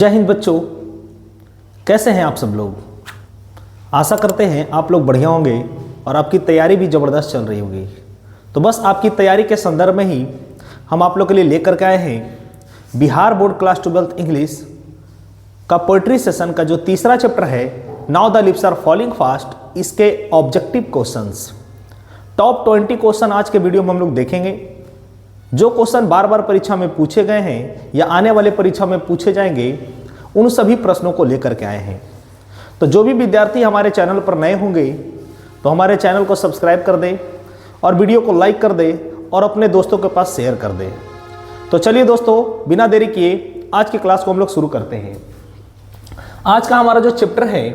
जय हिंद बच्चों, कैसे हैं आप सब लोग। आशा करते हैं आप लोग बढ़िया होंगे और आपकी तैयारी भी ज़बरदस्त चल रही होगी। तो बस आपकी तैयारी के संदर्भ में ही हम आप लोग के लिए लेकर के आए हैं Bihar board class 12th English का पोइट्री सेशन का जो तीसरा चैप्टर है now the lips are falling fast, इसके ऑब्जेक्टिव क्वेश्चंस टॉप 20 क्वेश्चन आज के वीडियो में हम लोग देखेंगे। जो क्वेश्चन बार बार परीक्षा में पूछे गए हैं या आने वाले परीक्षा में पूछे जाएंगे, उन सभी प्रश्नों को लेकर के आए हैं। तो जो भी विद्यार्थी हमारे चैनल पर नए होंगे तो हमारे चैनल को सब्सक्राइब कर दें और वीडियो को लाइक कर दें और अपने दोस्तों के पास शेयर कर दें। तो चलिए दोस्तों, बिना देरी किए आज की क्लास को हम लोग शुरू करते हैं। आज का हमारा जो चैप्टर है,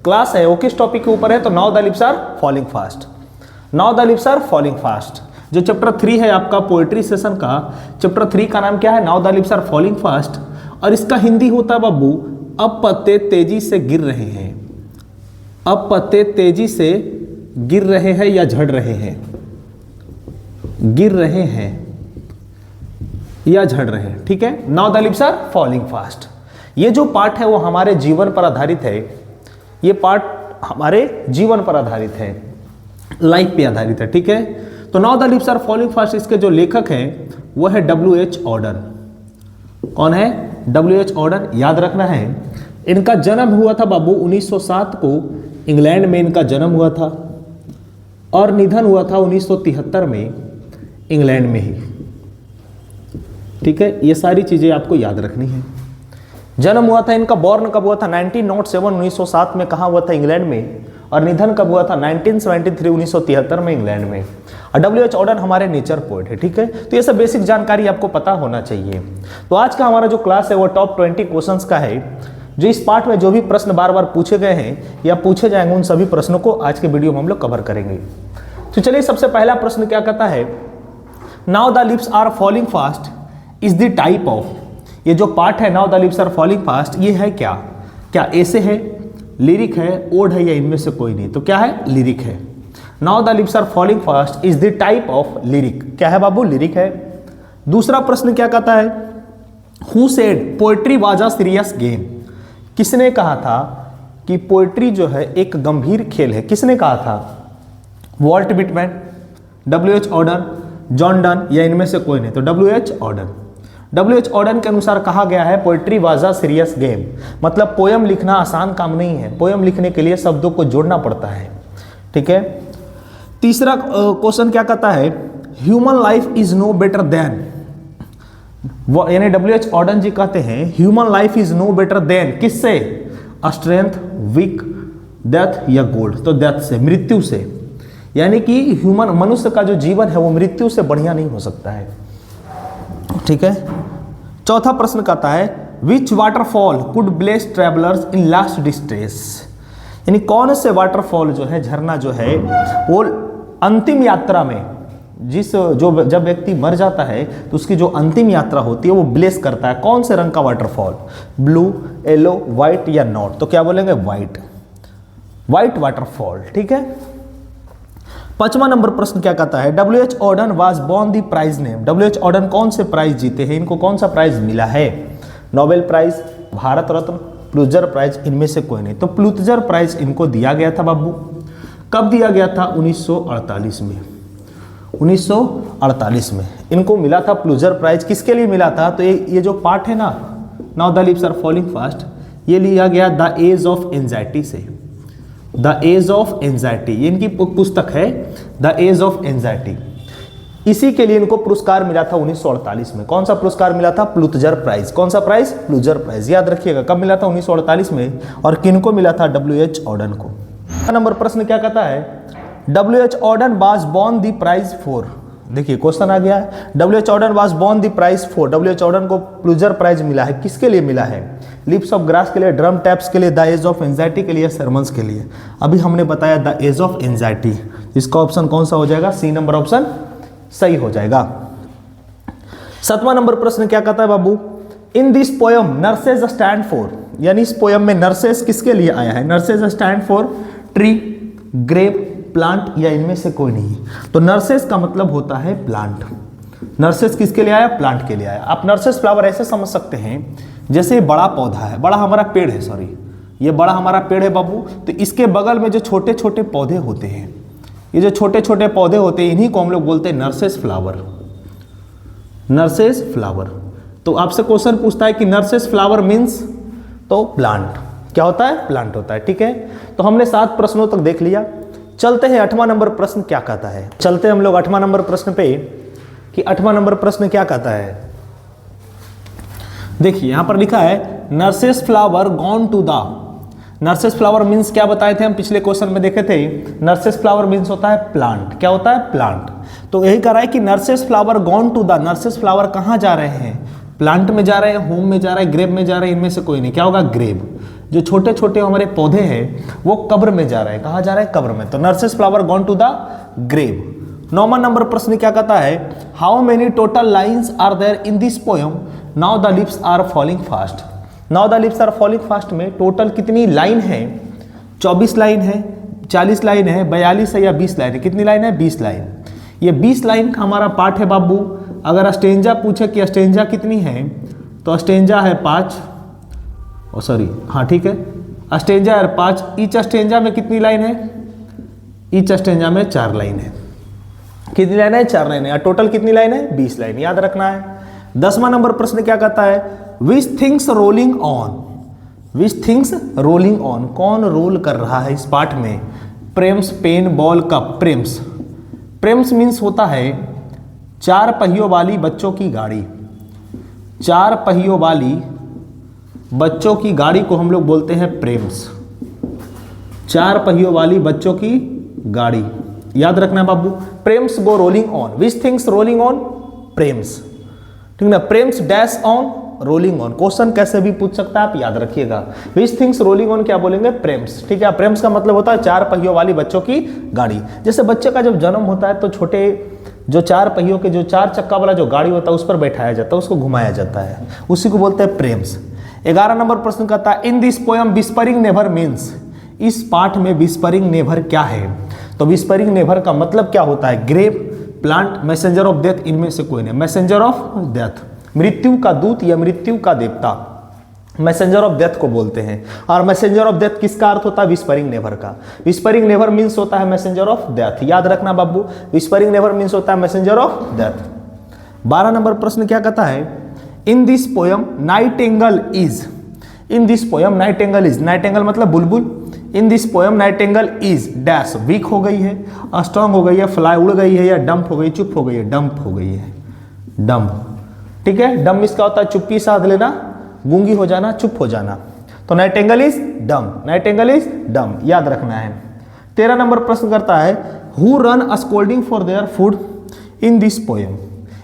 क्लास है, वो किस टॉपिक के ऊपर है? तो now the lips are falling fast. Now the lips are falling fast जो चैप्टर 3 है आपका पोएट्री सेशन का, चैप्टर 3 का नाम क्या है? Now the lips are falling fast. और इसका हिंदी होता है बाबू, अब पत्ते तेजी से गिर रहे हैं। अब पत्ते तेजी से गिर रहे हैं या झड़ रहे हैं? गिर रहे हैं या झड़ रहे हैं। ठीक है, now the lips are falling fast. ये जो पार्ट है वो हमारे जीवन पर आधारित है। ये पार्ट हमारे जीवन पर आधारित है, लाइफ पे आधारित है। ठीक है, तो now the lips are falling fast, इसके जो लेखक हैं वो है W.H. ऑर्डन। कौन है? W.H. ऑर्डन। याद रखना है, इनका जन्म हुआ था बाबू 1907 को, इंग्लैंड में इनका जन्म हुआ था और निधन हुआ था 1973 में, इंग्लैंड में ही। ठीक है, ये सारी चीजें आपको याद रखनी है। जन्म हुआ था इनका, बॉर्न कब हुआ था? 1907 1907 में। कहाँ हुआ था? इंग्लैंड में। और निधन कब हुआ था? 1973 1973 में, इंग्लैंड में। और W.H. ऑर्डन हमारे नेचर पोएट है। ठीक है, तो ये सब बेसिक जानकारी आपको पता होना चाहिए। तो आज का हमारा जो क्लास है वो टॉप 20 क्वेश्चंस का है, जो इस पार्ट में जो भी प्रश्न बार बार पूछे गए हैं या पूछे जाएंगे, उन सभी प्रश्नों को आज के वीडियो में हम लोग कवर करेंगे। तो चलिए, सबसे पहला प्रश्न क्या कहता है? Now the lips are falling fast is the type of. ये जो पार्ट है now the lips are falling fast, ये है क्या? क्या ऐसे है, लिरिक है, ओड है, या इनमें से कोई नहीं? तो क्या है? लिरिक है। Now the lips are falling fast is the type of lyric. क्या है बाबू? लिरिक है। दूसरा प्रश्न क्या कहता है? Who said poetry was a serious game. किसने कहा था कि पोएट्री जो है एक गंभीर खेल है? किसने कहा था? Walt Whitman, W.H. Auden, John Donne, या इनमें से कोई नहीं? तो W.H. ऑर्डन। W.H. ऑर्डन के अनुसार कहा गया है poetry was a serious game, मतलब पोयम लिखना आसान काम नहीं है। पोयम लिखने के लिए शब्दों को जोड़ना पड़ता है। ठीक है, तीसरा क्वेश्चन क्या कहता है? Human life is no better than. यानी W.H. ऑर्डन जी कहते हैं human life is no better than. किससे? स्ट्रेंथ, वीक, डेथ या गोल्ड। तो डेथ से, मृत्यु से। यानी कि ह्यूमन, मनुष्य का जो जीवन है वो मृत्यु से बढ़िया नहीं हो सकता है। ठीक है, चौथा प्रश्न कहता है which waterfall could bless travellers in last distress. यानी कौन से वाटरफॉल जो है, झरना जो है, वो अंतिम यात्रा में जब व्यक्ति मर जाता है तो उसकी जो अंतिम यात्रा होती है वो ब्लेस करता है। कौन से रंग का वाटरफॉल? ब्लू, येलो, व्हाइट या नॉट? तो क्या बोलेंगे? White, white waterfall. ठीक है, पांचवा नंबर प्रश्न क्या कहता है? W.H. Auden was born the prize name. W.H. Auden कौन से प्राइज जीते हैं? इनको कौन सा प्राइज मिला है? Nobel prize, Bharat Ratna, प्लूजर prize, इनमें से कोई नहीं? तो प्लूजर प्राइज इनको दिया गया था बाबू। कब दिया गया था? 1948 में। 1948 में इनको मिला था प्लूजर प्राइज। किसके लिए मिला था? तो ये जो पार्ट है ना, now the lips are falling fast, ये लिया गया द एज ऑफ एंजाइटी से। द एज ऑफ एंजाइटी, ये इनकी पुस्तक है, द एज ऑफ एंजाइटी। इसी के लिए इनको पुरस्कार मिला था 1948 में। कौन सा पुरस्कार मिला था? प्लूजर प्राइज। कौन सा प्राइज? प्लूजर प्राइज। याद रखिएगा, कब मिला था? 1948 में। और किनको मिला था? W.H. ऑर्डन को। नंबर प्रश्न क्या कहता है? W.H. Auden was born the prize for. देखिए क्वेश्चन आ गया है, W.H. Auden was born the prize for. W.H. Auden को प्लूजर प्राइज मिला है, किसके लिए मिला है? लिप्स ऑफ ग्रास के लिए, ड्रम टैप्स के लिए, द एज ऑफ एंजाइटी के लिए, सरमन्स के लिए। अभी हमने बताया द एज ऑफ एंजाइटी। इसका ऑप्शन कौन सा हो जाएगा? सी नंबर ऑप्शन सही हो जाएगा। सातवां नंबर प्रश्न क्या कहता है बाबू? In this poem nurses stand for. यानी इस पोयम में नर्सेज किसके लिए आया है? Nurses stand for tree, grape, plant, या इनमें से कोई नहीं? तो नर्सेज का मतलब होता है प्लांट। नर्सेस किसके लिए आया? प्लांट के लिए आया। आप नर्सेस फ्लावर ऐसे समझ सकते हैं जैसे बड़ा पौधा है, बड़ा हमारा पेड़ है, सॉरी ये बड़ा हमारा पेड़ है बाबू, तो इसके बगल में जो छोटे छोटे पौधे होते हैं, ये जो छोटे छोटे पौधे होते हैं इन्हीं को हम लोग बोलते हैं नर्सेस फ्लावर। Nurses flower. तो आपसे क्वेश्चन पूछता है कि नर्सेस फ्लावर मीन्स, तो प्लांट। क्या होता है? प्लांट होता है। ठीक है, तो हमने 7 प्रश्नों तक देख लिया। चलते हैं 8वां नंबर प्रश्न क्या कहता है। चलते हम लोग 8वां नंबर प्रश्न पे कि 8वां नंबर प्रश्न क्या कहता है। देखिए यहां पर लिखा है nurses flower gone to the. Nurses flower means क्या बताए थे हम पिछले क्वेश्चन में देखे थे? नर्सेस फ्लावर मीन्स होता है प्लांट। क्या होता है? प्लांट। तो यही कह रहा है कि nurses flower gone to the. Nurses flower कहां जा रहे हैं? प्लांट में जा रहे हैं, होम में जा रहे हैं, ग्रेव में जा रहे हैं, इनमें से कोई नहीं। क्या होगा? ग्रेव। जो छोटे छोटे हमारे पौधे हैं वो कब्र में जा रहे हैं। कहां जा रहे हैं? कब्र में। तो nurses flower gone to the grave. 9वां नंबर प्रश्न क्या कहता है? How many total lines are there in this poem now the lips are falling fast. Now the lips are falling fast में टोटल कितनी लाइन है? 24 लाइन है, 40 line है, 42 है या 20 लाइन है? कितनी लाइन है? 20 लाइन। ये 20 लाइन का हमारा पार्ट है बाबू। अगर अस्टेंजा पूछे कि अस्टेंजा कितनी है, तो अस्टेंजा है 5, सॉरी हाँ ठीक है, अस्टेंजा है 5। ईच अस्टेंजा में कितनी लाइन है? ईच अस्टेंजा में 4 लाइन है। कितनी लाइन है? 4 लाइन है। टोटल कितनी लाइन है? 20 लाइन। याद रखना है। 10वां नंबर प्रश्न क्या कहता है? Which things rolling on. Which things rolling on, कौन रोल कर रहा है इस पार्ट में? Prams, pen, ball, cup. Prams. Prams means होता है 4 पहियों वाली बच्चों की गाड़ी। 4 पहियों वाली बच्चों की गाड़ी को हम लोग बोलते हैं प्रेम्स। 4 पहियों वाली बच्चों की गाड़ी। याद रखना बाबू। Prams go rolling on. Which things rolling on? Prams. ठीक ना? Prams dash on rolling on. Question कैसे भी पूछ सकता है, आप याद रखिएगा। विच थिंग्स रोलिंग ऑन क्या बोलेंगे? प्रेम्स। ठीक है, प्रेम्स का मतलब होता है 4 पहियों वाली बच्चों की गाड़ी। जैसे बच्चे का जब जन्म होता है तो छोटे जो 4 पहियों के जो 4 चक्का वाला जो गाड़ी होता है उस पर बैठाया जाता है, उसको घुमाया जाता है, उसी को बोलते हैं प्रेम्स। 11 नंबर प्रश्न कहता है in this poem whispering never means. इस पाठ में विस्परिंग नेवर क्या है? तो विस्परिंग नेवर का मतलब क्या होता है? Grave, plant, messenger of death, इनमें से कोई नहीं। मैसेंजर ऑफ डेथ, मृत्यु का दूत या मृत्यु का देवता, मैसेंजर ऑफ डेथ को बोलते हैं। और मैसेंजर ऑफ डेथ किसका अर्थ होता है? विस्परिंग नेवर का। विस्परिंग नेवर मीन्स होता है मैसेंजर ऑफ डेथ। याद रखना बाबू, विस्परिंग नेवर मीन्स होता है मैसेंजर ऑफ डेथ। 12 नंबर प्रश्न क्या कहता है? In this poem nightingale is. In this poem nightingale is. Nightingale मतलब बुलबुल। In this poem nightingale is dash, weak हो गई है, स्ट्रांग हो गई है, फ्लाई उड़ गई है, या डंप हो गई, चुप हो गई है। डंप हो गई है, डंप। ठीक है, डम इसका होता है चुप्पी साध लेना, गूंगी हो जाना, चुप हो जाना। तो Nightingale is dumb. Nightingale is dumb, याद रखना है। 13 नंबर प्रश्न करता है who run scolding for their food in this poem.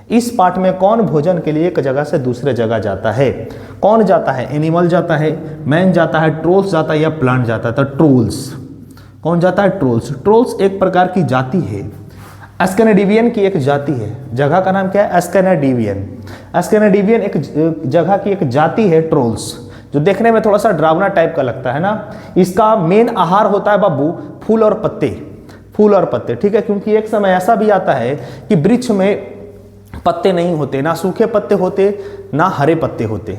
इस पाठ में कौन भोजन के लिए एक जगह से दूसरे जगह जाता है? कौन जाता है? एनिमल जाता है, मैन जाता है, ट्रोल्स जाता है, या प्लांट जाता है? तो ट्रोल्स। कौन जाता है? ट्रोल्स। ट्रोल्स एक प्रकार की जाति है, एस्केनेडिवियन की एक जाति है। जगह का नाम क्या है? एस्केनेडिवियन। एस्केनेडिवियन एक जगह की एक जाति है ट्रोल्स, जो देखने में थोड़ा सा डरावना टाइप का लगता है ना। इसका मेन आहार होता है बाबू फूल और पत्ते। फूल और पत्ते, ठीक है, क्योंकि एक समय ऐसा भी आता है कि वृक्ष में पत्ते नहीं होते, ना सूखे पत्ते होते ना हरे पत्ते होते,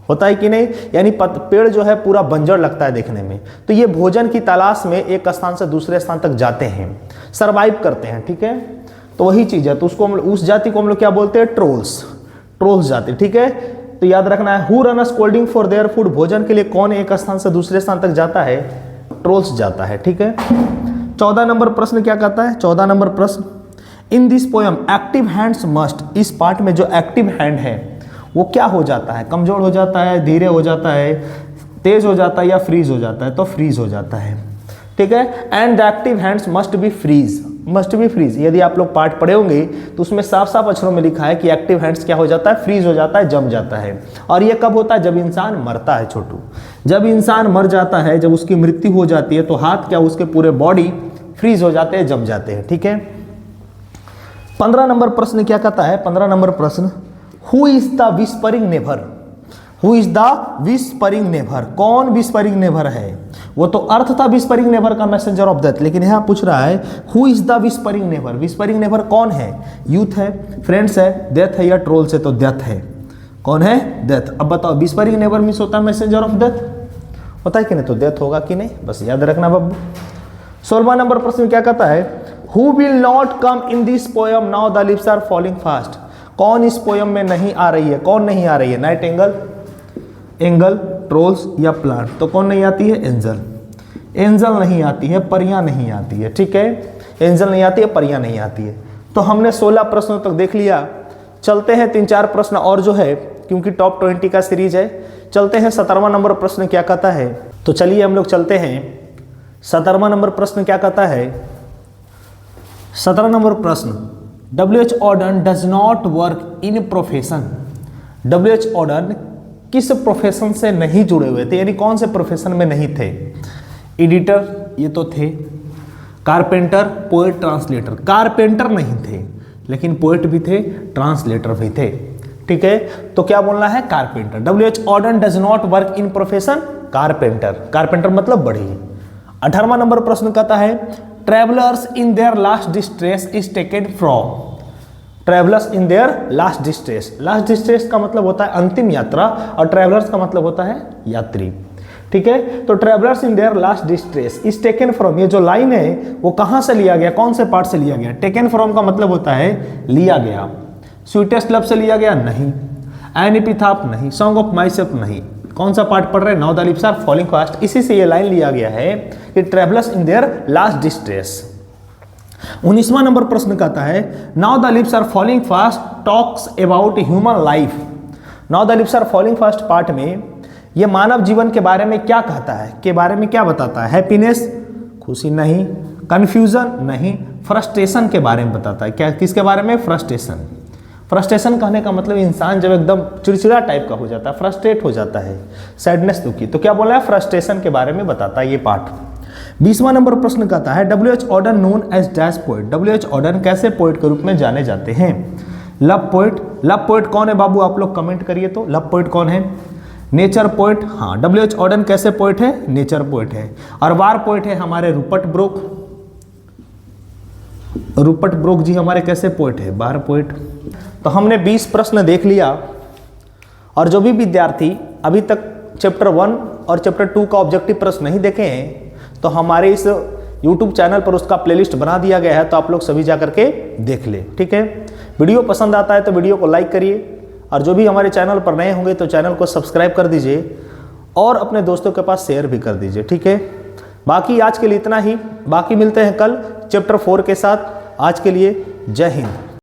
होता है कि नहीं? यानी पेड़ जो है पूरा बंजर लगता है देखने में। तो ये भोजन की तलाश में एक स्थान से दूसरे स्थान तक जाते हैं, सरवाइव करते हैं। ठीक है, तो वही चीज है। तो उसको हम उस जाति को हम लोग क्या बोलते हैं? ट्रोल्स। ट्रोल्स जाति। ठीक है, तो याद रखना है who run scolding for their food. भोजन के लिए कौन एक स्थान से दूसरे स्थान तक जाता है? ट्रोल्स जाता है। ठीक है, 14 नंबर प्रश्न क्या कहता है? 14 नंबर प्रश्न इन this poem active hands must. इस पार्ट में जो एक्टिव हैंड है वो क्या हो जाता है? कमजोर हो जाता है, धीरे हो जाता है, तेज हो जाता है, या फ्रीज हो जाता है? तो फ्रीज हो जाता है। ठीक है, and the active hands must be freeze. Must be freeze, यदि आप लोग पाठ पढ़े होंगे तो उसमें साफ साफ अक्षरों में लिखा है कि एक्टिव हैंड्स क्या हो जाता है? फ्रीज हो जाता है, जम जाता है। और ये कब होता है? जब इंसान मरता है छोटू। जब इंसान मर जाता है, जब उसकी मृत्यु हो जाती है, तो हाथ क्या उसके पूरे बॉडी फ्रीज हो जाते हैं, जम जाते हैं। ठीक है, 15 नंबर प्रश्न क्या कहता है? 15 नंबर प्रश्न who is the whispering never. Who is the whispering neighbour, कौन विस्परिंग नेबर है? वो तो अर्थ था विस्परिंग नेबर का, मैसेंजर ऑफ डेथ, लेकिन यहाँ पूछ रहा है who is the whispering neighbour, whispering neighbour कौन है? यूथ है, फ्रेंड्स है, डेथ है या ट्रोल्स है? तो डेथ है। कौन है? डेथ। अब बताओ विस्परिंग नेबर मीन्स होता है मैसेंजर ऑफ डेथ, होता है कि नहीं? तो डेथ होगा कि नहीं, बस याद रखना बाबू। 16वां नंबर प्रश्न क्या कहता है? Who will not come in this poem now the lips are falling fast, कौन इस पोयम में नहीं आ रही है? कौन नहीं आ रही है? नाइट एंगल, एंगल, ट्रोल्स या प्लांट? तो कौन नहीं आती है? एंजल। एंजल नहीं आती है, परियां नहीं आती है, ठीक है? एंजल नहीं आती है, परियां नहीं आती है। तो हमने 16 प्रश्नों तक देख लिया। चलते हैं 3-4 प्रश्न और जो है, क्योंकि टॉप 20 का सीरीज है। चलते हैं 17वां नंबर प्रश्न क्या कहता है। तो चलिए हम लोग चलते हैं। 17वां नंबर प्रश्न क्या कहता है? 17 नंबर प्रश्न, W.H. Auden does not work in profession. W.H. Auden किस प्रोफेशन से नहीं जुड़े हुए थे, यानी कौन से प्रोफेशन में नहीं थे? एडिटर ये तो थे, कारपेंटर, पोएट, ट्रांसलेटर। कारपेंटर नहीं थे, लेकिन पोएट भी थे, ट्रांसलेटर भी थे, ठीक है? तो क्या बोलना है? Carpenter. W.H. Auden does not work in profession carpenter. Carpenter मतलब बढ़ी। 18वां नंबर प्रश्न कहता है travellers in their last distress is taken from. Travellers in their last distress, last distress का मतलब होता है अंतिम यात्रा, और ट्रेवलर्स का मतलब होता है यात्री, ठीक है? तो travellers in their last distress is taken from, ये जो लाइन है वो कहां से लिया गया, कौन से पार्ट से लिया गया? टेकन फ्रॉम का मतलब होता है लिया गया। स्वीटेस्ट लव से लिया गया? नहीं। An epitaph? नहीं। Song of myself? नहीं। कौन सा पार्ट पढ़ रहे हैं? Now the lips are falling fast, इसी से ये लाइन लिया गया है कि travellers in their last distress. 19वां नंबर प्रश्न कहता है now the lips are falling fast talks about human life. Now the lips are falling fast part में ये मानव जीवन के बारे में क्या कहता है, के बारे में क्या बताता है? हैप्पीनेस, खुशी? नहीं। कंफ्यूजन? नहीं। फ्रस्ट्रेशन के बारे में बताता है। क्या, किसके बारे में? फ्रस्ट्रेशन। फ्रस्ट्रेशन कहने का मतलब इंसान जब एकदम चिड़चिड़ा टाइप का हो जाता है, फ्रस्ट्रेट हो जाता है, सैडनेस, दुखी, तो क्या बोला है? फ्रस्ट्रेशन के बारे में बताता है ये पार्ट। 20वां नंबर प्रश्न कहता है W.H. Auden known as dash poet. W.H. Auden कैसे पोएट के रूप में जाने जाते हैं? Love poet. लव पोएट कौन है बाबू? आप लोग कमेंट करिए तो, लव पोएट कौन है? Nature poet. हाँ, W.H. Auden कैसे पोएट है? नेचर पोएट है। और वार पोएट है हमारे रूपर्ट ब्रोक। रूपर्ट ब्रोक जी हमारे कैसे पोएट है? वार पोएट। तो हमने 20 प्रश्न देख लिया, और जो भी विद्यार्थी अभी तक चैप्टर 1 और चैप्टर 2 का ऑब्जेक्टिव प्रश्न नहीं देखे हैं, तो हमारे इस YouTube चैनल पर उसका प्लेलिस्ट बना दिया गया है, तो आप लोग सभी जा करके देख ले, ठीक है? वीडियो पसंद आता है तो वीडियो को लाइक करिए, और जो भी हमारे चैनल पर नए होंगे तो चैनल को सब्सक्राइब कर दीजिए, और अपने दोस्तों के पास शेयर भी कर दीजिए, ठीक है? बाकी आज के लिए इतना ही, बाकी मिलते हैं कल चैप्टर 4 के साथ। आज के लिए जय हिंद।